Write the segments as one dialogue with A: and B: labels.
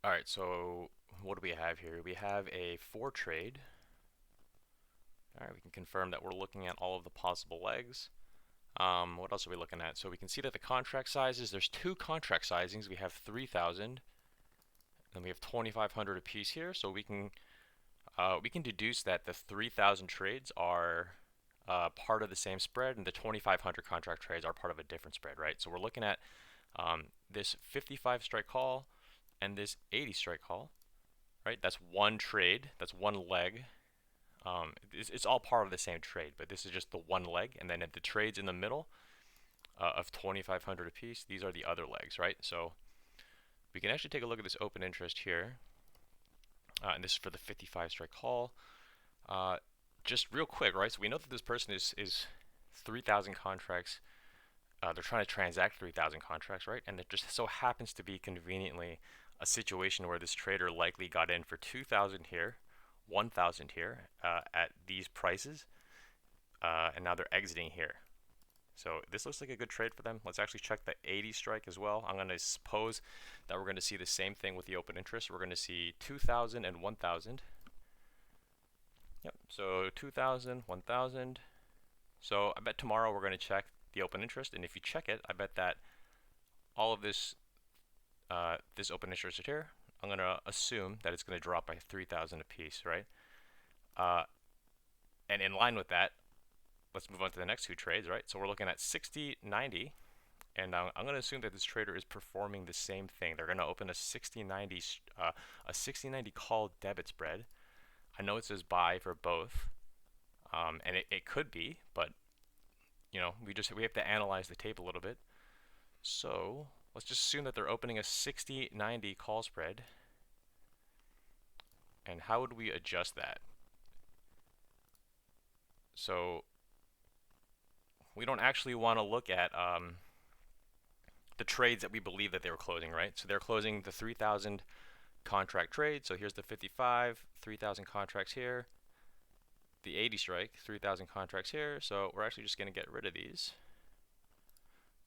A: All right, so what do we have here? We have a 4 trade. All right, we can confirm that we're looking at all of the possible legs. What else are we looking at? So we can see that the contract sizes, there's 2 contract sizings. We have 3,000 and we have 2,500 apiece here. So we can deduce that the 3,000 trades are part of the same spread, and the 2,500 contract trades are part of a different spread, right? So we're looking at this 55 strike call and this 80 strike call, right? That's one trade, that's one leg. It's all part of the same trade, but this is just the one leg, and then the trades in the middle of 2,500 apiece, these are the other legs, right? So we can actually take a look at this open interest here, and this is for the 55 strike call. Just real quick, right? So we know that this person is 3,000 contracts. They're trying to transact 3,000 contracts, right? And it just so happens to be conveniently a situation where this trader likely got in for 2,000 here, 1,000 here at these prices, and now they're exiting here. So this looks like a good trade for them. Let's actually check the 80 strike as well. I'm going to suppose that we're going to see the same thing with the open interest. We're going to see 2,000 and 1,000. Yep, so 2,000, 1,000. So I bet tomorrow we're going to check the open interest, and if you check it, I bet that all of this this open interest here, I'm going to assume that it's going to drop by 3,000 apiece, right? And in line with that, let's move on to the next 2 trades, right? So we're looking at 60, 90, and I'm going to assume that this trader is performing the same thing. They're going to open a 60-90 call debit spread. I know it says buy for both, and it could be, but you know, we have to analyze the tape a little bit. So let's just assume that they're opening a 60-90 call spread. And how would we adjust that? So we don't actually want to look at the trades that we believe that they were closing, right? So they're closing the 3,000 contract trade. So here's the 55, 3,000 contracts here. The 80 strike, 3,000 contracts here. So we're actually just going to get rid of these.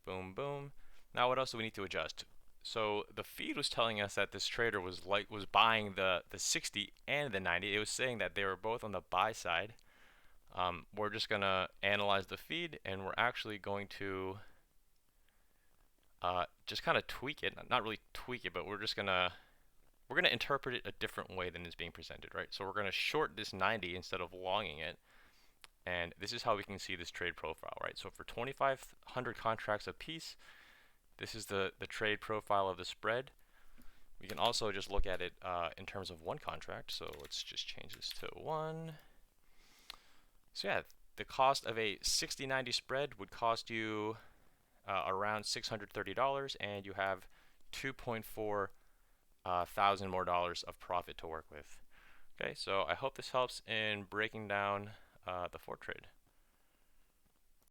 A: Boom, boom. Now what else do we need to adjust? So the feed was telling us that this trader was buying the 60 and the 90. It was saying that they were both on the buy side. We're just gonna analyze the feed, and we're actually going to just kind of tweak it. Not really tweak it, but we're gonna interpret it a different way than it's being presented, right? So we're gonna short this 90 instead of longing it. And this is how we can see this trade profile, right? So for 2,500 contracts a piece, this is the trade profile of the spread. We can also just look at it in terms of one contract. So let's just change this to 1. So yeah, the cost of a 60-90 spread would cost you around $630, and you have 2.4 thousand more dollars of profit to work with. Okay, so I hope this helps in breaking down the 4 trade.